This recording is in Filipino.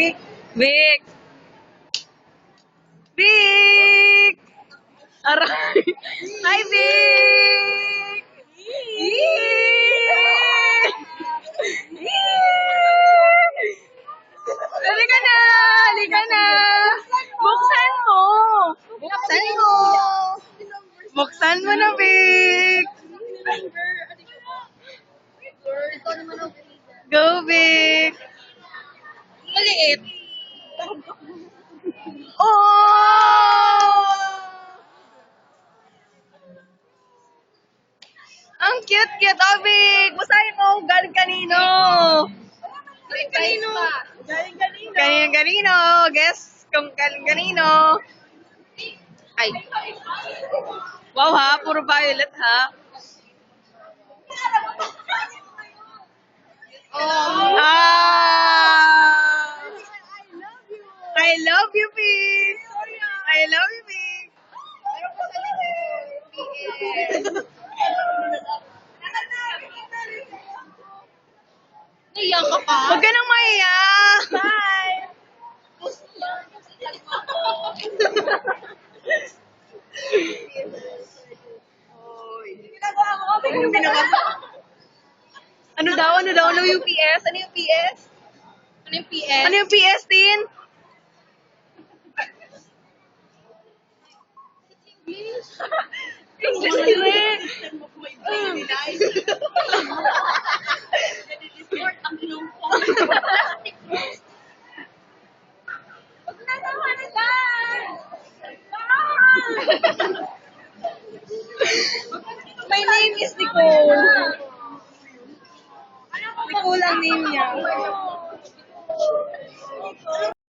Vic. Vic. Vic. Aray. Hi, Vic. Halika na. Halika na. Buksan mo. Buksan mo. Buksan mo na, Vic. Go, Vic. Maliit. Oh! Ang cute-cute, oh, Vic. Basahin mo. Galing kanino? Galing kanino? Galing kanino? Galing kanino? Guess kung galing kanino. Ay. Wow, ha? Puro violet, ha? Oh. Ah! I love you, Vic. I love you, Vic. Naiyak ka pa? Huwag ka nang maiya. Bye! Ano daw? Ano daw? Ano yung PS? Ano yung PS? Ano yung PS? Ano yung PS, Tin? English rin. My name is Nicole. Nicole ang name niya.